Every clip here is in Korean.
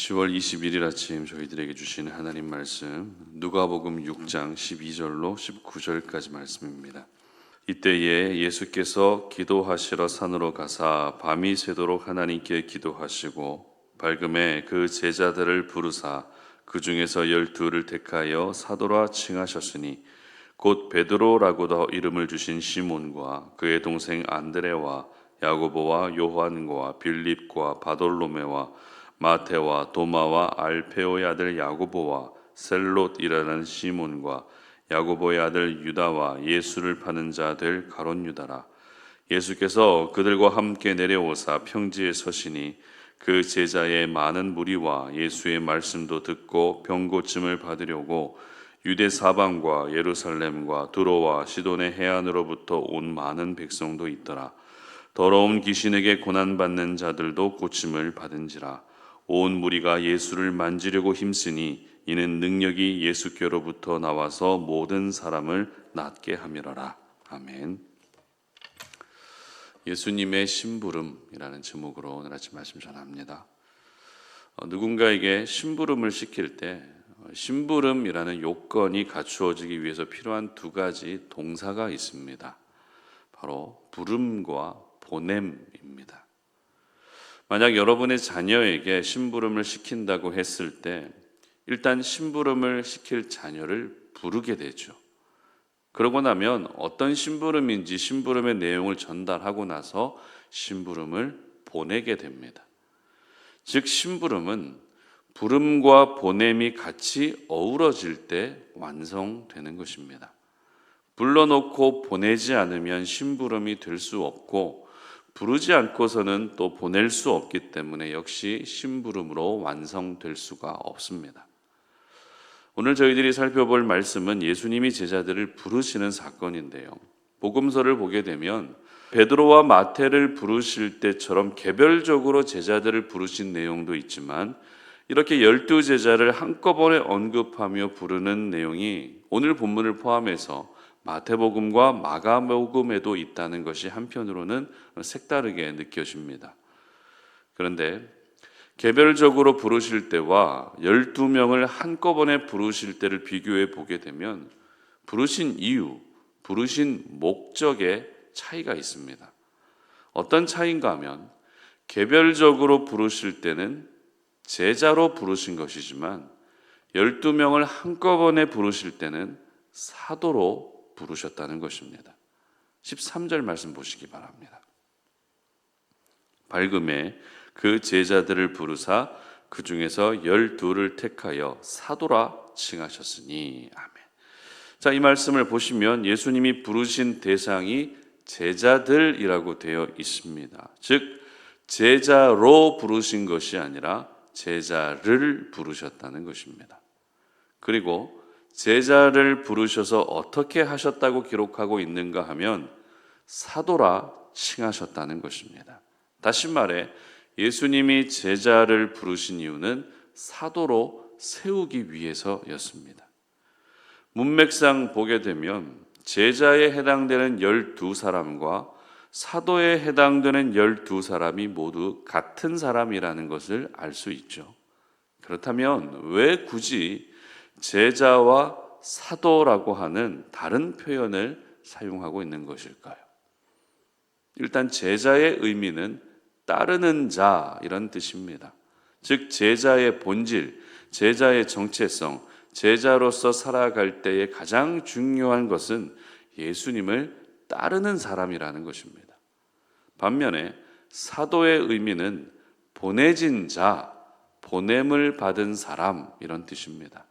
10월 21일 아침 저희들에게 주시는 하나님 말씀 누가복음 6장 12절로 19절까지 말씀입니다. 이때에 예수께서 기도하시러 산으로 가사 밤이 새도록 하나님께 기도하시고 밝음에 그 제자들을 부르사 그 중에서 12를 택하여 사도라 칭하셨으니 곧 베드로라고도 이름을 주신 시몬과 그의 동생 안드레와 야고보와 요한과 빌립과 바돌로메와 마테와 도마와 알페오의 아들 야고보와 셀롯이라는 시몬과 야고보의 아들 유다와 예수를 파는 자 될 가롯 유다라. 예수께서 그들과 함께 내려오사 평지에 서시니 그 제자의 많은 무리와 예수의 말씀도 듣고 병고침을 받으려고 유대 사방과 예루살렘과 두로와 시돈의 해안으로부터 온 많은 백성도 있더라. 더러운 귀신에게 고난받는 자들도 고침을 받은지라. 온 무리가 예수를 만지려고 힘쓰니 이는 능력이 예수께로부터 나와서 모든 사람을 낫게 함이로라. 아멘. 예수님의 심부름이라는 제목으로 오늘 아침 말씀 전합니다. 누군가에게 심부름을 시킬 때 심부름이라는 요건이 갖추어지기 위해서 필요한 두 가지 동사가 있습니다. 바로 부름과 보냄입니다. 만약 여러분의 자녀에게 심부름을 시킨다고 했을 때 일단 심부름을 시킬 자녀를 부르게 되죠. 그러고 나면 어떤 심부름인지 심부름의 내용을 전달하고 나서 심부름을 보내게 됩니다. 즉 심부름은 부름과 보냄이 같이 어우러질 때 완성되는 것입니다. 불러놓고 보내지 않으면 심부름이 될 수 없고 부르지 않고서는 또 보낼 수 없기 때문에 역시 심부름으로 완성될 수가 없습니다. 오늘 저희들이 살펴볼 말씀은 예수님이 제자들을 부르시는 사건인데요. 복음서를 보게 되면 베드로와 마태를 부르실 때처럼 개별적으로 제자들을 부르신 내용도 있지만 이렇게 12제자를 한꺼번에 언급하며 부르는 내용이 오늘 본문을 포함해서 마태복음과 마가복음에도 있다는 것이 한편으로는 색다르게 느껴집니다. 그런데 개별적으로 부르실 때와 12명을 한꺼번에 부르실 때를 비교해 보게 되면 부르신 이유, 부르신 목적에 차이가 있습니다. 어떤 차이인가 하면 개별적으로 부르실 때는 제자로 부르신 것이지만 12명을 한꺼번에 부르실 때는 사도로 부르셨다는 것입니다. 13절 말씀 보시기 바랍니다. 밝음에 그 제자들을 부르사 그 중에서 12를 택하여 사도라 칭하셨으니. 아멘. 자, 이 말씀을 보시면 예수님이 부르신 대상이 제자들이라고 되어 있습니다. 즉 제자로 부르신 것이 아니라 제자를 부르셨다는 것입니다. 그리고 제자를 부르셔서 어떻게 하셨다고 기록하고 있는가 하면 사도라 칭하셨다는 것입니다. 다시 말해 예수님이 제자를 부르신 이유는 사도로 세우기 위해서였습니다. 문맥상 보게 되면 제자에 해당되는 12사람과 사도에 해당되는 12사람이 모두 같은 사람이라는 것을 알 수 있죠. 그렇다면 왜 굳이 제자와 사도라고 하는 다른 표현을 사용하고 있는 것일까요? 일단 제자의 의미는 따르는 자 이런 뜻입니다. 즉 제자의 본질, 제자의 정체성, 제자로서 살아갈 때의 가장 중요한 것은 예수님을 따르는 사람이라는 것입니다. 반면에 사도의 의미는 보내진 자, 보냄을 받은 사람 이런 뜻입니다.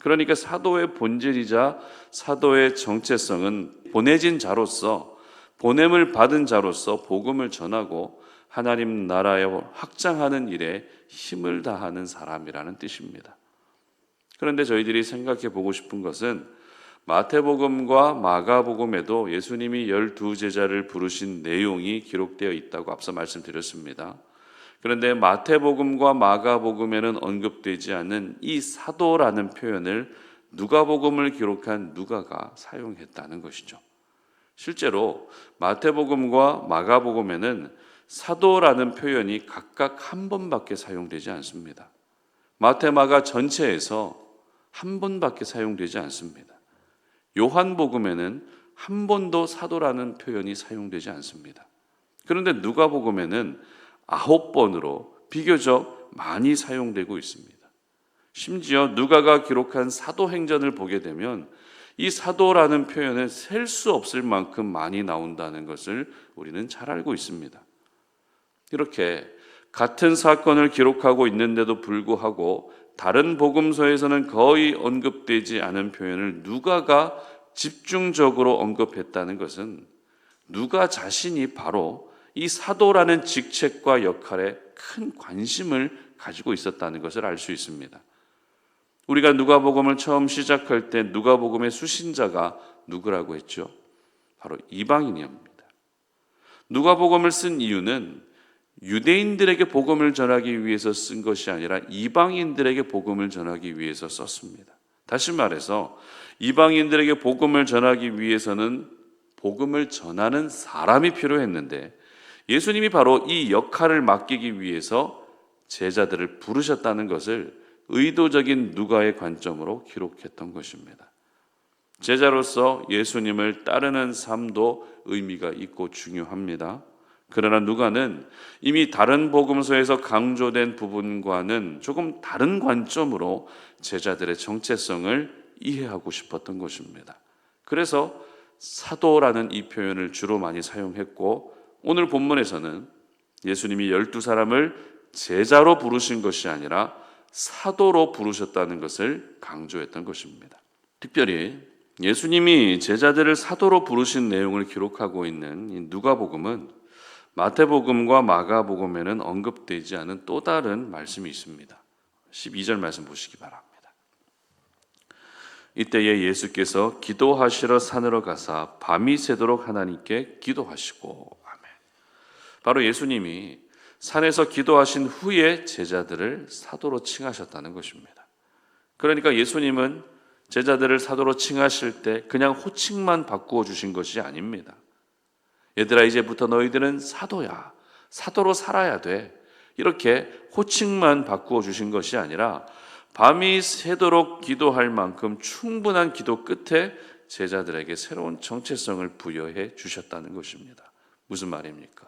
그러니까 사도의 본질이자 사도의 정체성은 보내진 자로서 보냄을 받은 자로서 복음을 전하고 하나님 나라에 확장하는 일에 힘을 다하는 사람이라는 뜻입니다. 그런데 저희들이 생각해 보고 싶은 것은 마태복음과 마가복음에도 예수님이 12제자를 부르신 내용이 기록되어 있다고 앞서 말씀드렸습니다. 그런데 마태복음과 마가복음에는 언급되지 않는 이 사도라는 표현을 누가복음을 기록한 누가가 사용했다는 것이죠. 실제로 마태복음과 마가복음에는 사도라는 표현이 각각 한 번밖에 사용되지 않습니다. 마테마가 전체에서 한 번밖에 사용되지 않습니다. 요한복음에는 한 번도 사도라는 표현이 사용되지 않습니다. 그런데 누가복음에는 9번으로 비교적 많이 사용되고 있습니다. 심지어 누가가 기록한 사도행전을 보게 되면 이 사도라는 표현은 셀 수 없을 만큼 많이 나온다는 것을 우리는 잘 알고 있습니다. 이렇게 같은 사건을 기록하고 있는데도 불구하고 다른 복음서에서는 거의 언급되지 않은 표현을 누가가 집중적으로 언급했다는 것은 누가 자신이 바로 이 사도라는 직책과 역할에 큰 관심을 가지고 있었다는 것을 알 수 있습니다. 우리가 누가복음을 처음 시작할 때 누가복음의 수신자가 누구라고 했죠? 바로 이방인이옵니다. 누가복음을 쓴 이유는 유대인들에게 복음을 전하기 위해서 쓴 것이 아니라 이방인들에게 복음을 전하기 위해서 썼습니다. 다시 말해서 이방인들에게 복음을 전하기 위해서는 복음을 전하는 사람이 필요했는데 예수님이 바로 이 역할을 맡기기 위해서 제자들을 부르셨다는 것을 의도적인 누가의 관점으로 기록했던 것입니다. 제자로서 예수님을 따르는 삶도 의미가 있고 중요합니다. 그러나 누가는 이미 다른 복음서에서 강조된 부분과는 조금 다른 관점으로 제자들의 정체성을 이해하고 싶었던 것입니다. 그래서 사도라는 이 표현을 주로 많이 사용했고, 오늘 본문에서는 예수님이 12사람을 제자로 부르신 것이 아니라 사도로 부르셨다는 것을 강조했던 것입니다. 특별히 예수님이 제자들을 사도로 부르신 내용을 기록하고 있는 이 누가복음은 마태복음과 마가복음에는 언급되지 않은 또 다른 말씀이 있습니다. 12절 말씀 보시기 바랍니다. 이때에 예수께서 기도하시러 산으로 가사 밤이 새도록 하나님께 기도하시고, 아멘. 바로 예수님이 산에서 기도하신 후에 제자들을 사도로 칭하셨다는 것입니다. 그러니까 예수님은 제자들을 사도로 칭하실 때 그냥 호칭만 바꾸어 주신 것이 아닙니다. 얘들아, 이제부터 너희들은 사도야, 사도로 살아야 돼, 이렇게 호칭만 바꾸어 주신 것이 아니라 밤이 새도록 기도할 만큼 충분한 기도 끝에 제자들에게 새로운 정체성을 부여해 주셨다는 것입니다. 무슨 말입니까?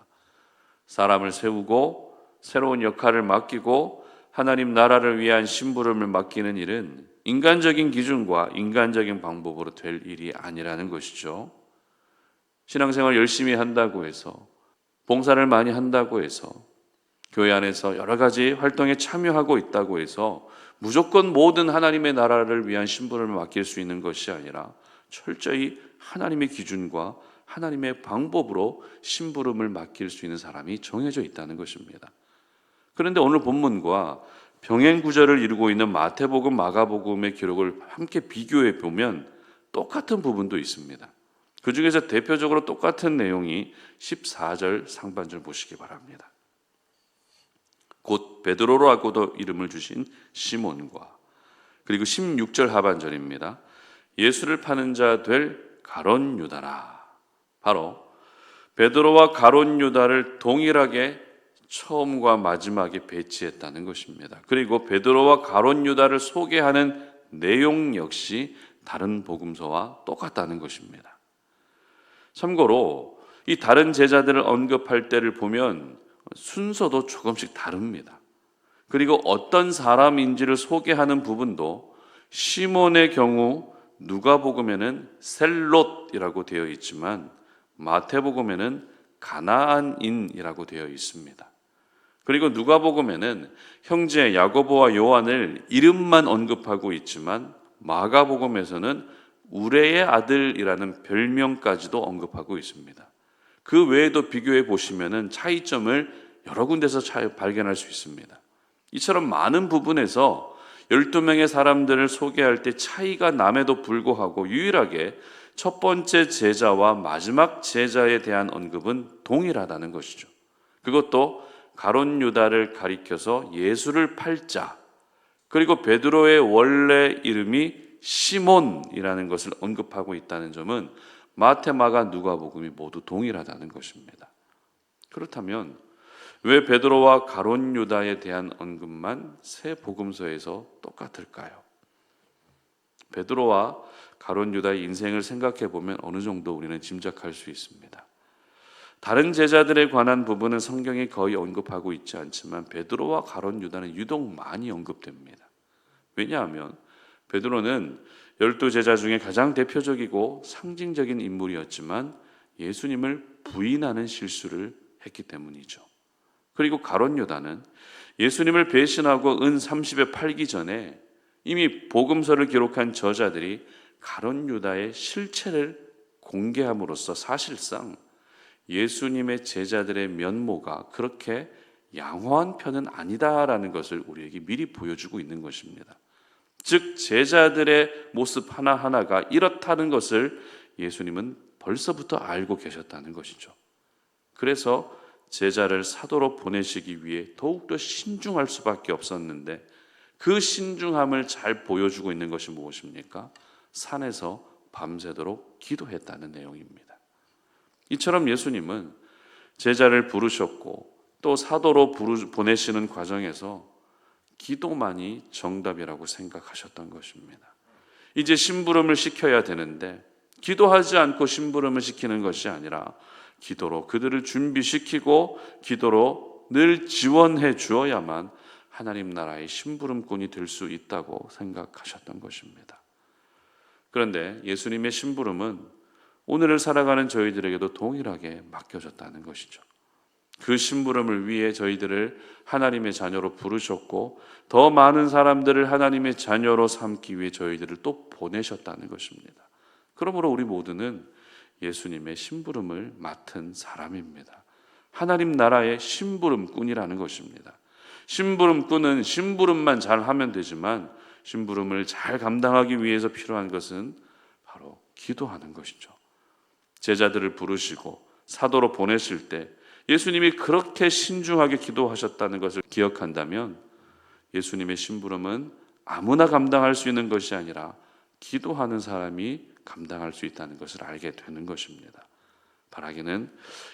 사람을 세우고 새로운 역할을 맡기고 하나님 나라를 위한 심부름을 맡기는 일은 인간적인 기준과 인간적인 방법으로 될 일이 아니라는 것이죠. 신앙생활 열심히 한다고 해서, 봉사를 많이 한다고 해서, 교회 안에서 여러 가지 활동에 참여하고 있다고 해서 무조건 모든 하나님의 나라를 위한 심부름을 맡길 수 있는 것이 아니라 철저히 하나님의 기준과 하나님의 방법으로 심부름을 맡길 수 있는 사람이 정해져 있다는 것입니다. 그런데 오늘 본문과 병행 구절을 이루고 있는 마태복음, 마가복음의 기록을 함께 비교해 보면 똑같은 부분도 있습니다. 그 중에서 대표적으로 똑같은 내용이 14절 상반절 보시기 바랍니다. 곧 베드로라고도 이름을 주신 시몬과, 그리고 16절 하반절입니다. 예수를 파는 자 될 가롯 유다라. 바로 베드로와 가롯 유다를 동일하게 처음과 마지막에 배치했다는 것입니다. 그리고 베드로와 가롯 유다를 소개하는 내용 역시 다른 복음서와 똑같다는 것입니다. 참고로 이 다른 제자들을 언급할 때를 보면 순서도 조금씩 다릅니다. 그리고 어떤 사람인지를 소개하는 부분도 시몬의 경우 누가복음에는 셀롯이라고 되어 있지만 마태복음에는 가나안인이라고 되어 있습니다. 그리고 누가복음에는 형제 야고보와 요한을 이름만 언급하고 있지만 마가복음에서는 우레의 아들이라는 별명까지도 언급하고 있습니다. 그 외에도 비교해 보시면 차이점을 여러 군데서 발견할 수 있습니다. 이처럼 많은 부분에서 12명의 사람들을 소개할 때 차이가 남에도 불구하고 유일하게 첫 번째 제자와 마지막 제자에 대한 언급은 동일하다는 것이죠. 그것도 가롯 유다를 가리켜서 예수를 팔 자, 그리고 베드로의 원래 이름이 시몬이라는 것을 언급하고 있다는 점은 마태, 마가, 누가복음이 모두 동일하다는 것입니다. 그렇다면 왜 베드로와 가룟 유다에 대한 언급만 세 복음서에서 똑같을까요? 베드로와 가룟 유다의 인생을 생각해 보면 어느 정도 우리는 짐작할 수 있습니다. 다른 제자들에 관한 부분은 성경이 거의 언급하고 있지 않지만 베드로와 가룟 유다는 유독 많이 언급됩니다. 왜냐하면 베드로는 12제자 중에 가장 대표적이고 상징적인 인물이었지만 예수님을 부인하는 실수를 했기 때문이죠. 그리고 가룟 유다는 예수님을 배신하고 은 30에 팔기 전에 이미 복음서를 기록한 저자들이 가룟 유다의 실체를 공개함으로써 사실상 예수님의 제자들의 면모가 그렇게 양호한 편은 아니다라는 것을 우리에게 미리 보여주고 있는 것입니다. 즉 제자들의 모습 하나하나가 이렇다는 것을 예수님은 벌써부터 알고 계셨다는 것이죠. 그래서 제자를 사도로 보내시기 위해 더욱더 신중할 수밖에 없었는데 그 신중함을 잘 보여주고 있는 것이 무엇입니까? 산에서 밤새도록 기도했다는 내용입니다. 이처럼 예수님은 제자를 부르셨고 또 사도로 보내시는 과정에서 기도만이 정답이라고 생각하셨던 것입니다. 이제 심부름을 시켜야 되는데 기도하지 않고 심부름을 시키는 것이 아니라 기도로 그들을 준비시키고 기도로 늘 지원해 주어야만 하나님 나라의 심부름꾼이 될 수 있다고 생각하셨던 것입니다. 그런데 예수님의 심부름은 오늘을 살아가는 저희들에게도 동일하게 맡겨졌다는 것이죠. 그 심부름을 위해 저희들을 하나님의 자녀로 부르셨고 더 많은 사람들을 하나님의 자녀로 삼기 위해 저희들을 또 보내셨다는 것입니다. 그러므로 우리 모두는 예수님의 심부름을 맡은 사람입니다. 하나님 나라의 심부름꾼이라는 것입니다. 심부름꾼은 심부름만 잘하면 되지만 심부름을 잘 감당하기 위해서 필요한 것은 바로 기도하는 것이죠. 제자들을 부르시고 사도로 보내실 때 예수님이 그렇게 신중하게 기도하셨다는 것을 기억한다면 예수님의 심부름은 아무나 감당할 수 있는 것이 아니라 기도하는 사람이 감당할 수 있다는 것을 알게 되는 것입니다. 바라기는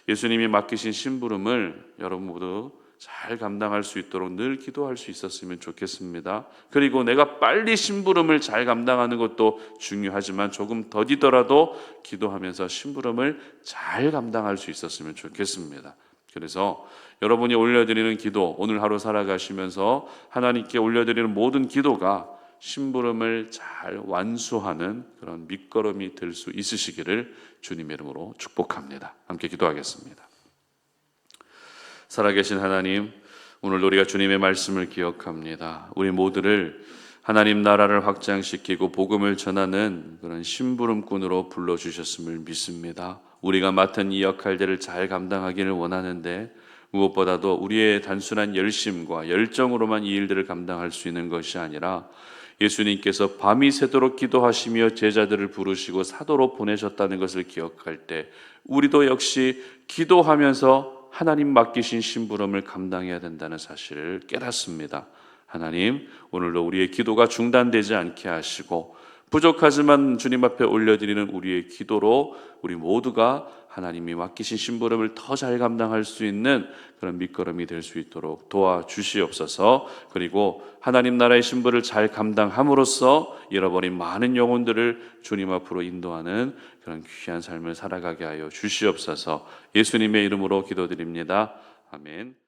예수님이 맡기신 심부름을 여러분 모두 잘 감당할 수 있도록 늘 기도할 수 있었으면 좋겠습니다. 그리고 내가 빨리 심부름을 잘 감당하는 것도 중요하지만 조금 더디더라도 기도하면서 심부름을 잘 감당할 수 있었으면 좋겠습니다. 그래서 여러분이 올려드리는 기도, 오늘 하루 살아가시면서 하나님께 올려드리는 모든 기도가 심부름을 잘 완수하는 그런 밑거름이 될 수 있으시기를 주님의 이름으로 축복합니다. 함께 기도하겠습니다. 살아계신 하나님, 오늘 우리가 주님의 말씀을 기억합니다. 우리 모두를 하나님 나라를 확장시키고 복음을 전하는 그런 심부름꾼으로 불러주셨음을 믿습니다. 우리가 맡은 이 역할들을 잘 감당하기를 원하는데 무엇보다도 우리의 단순한 열심과 열정으로만 이 일들을 감당할 수 있는 것이 아니라 예수님께서 밤이 새도록 기도하시며 제자들을 부르시고 사도로 보내셨다는 것을 기억할 때 우리도 역시 기도하면서 하나님 맡기신 심부름을 감당해야 된다는 사실을 깨닫습니다. 하나님, 오늘도 우리의 기도가 중단되지 않게 하시고 부족하지만 주님 앞에 올려드리는 우리의 기도로 우리 모두가 하나님이 맡기신 심부름을 더 잘 감당할 수 있는 그런 밑거름이 될 수 있도록 도와주시옵소서. 그리고 하나님 나라의 심부를 잘 감당함으로써 잃어버린 많은 영혼들을 주님 앞으로 인도하는 그런 귀한 삶을 살아가게 하여 주시옵소서. 예수님의 이름으로 기도드립니다. 아멘.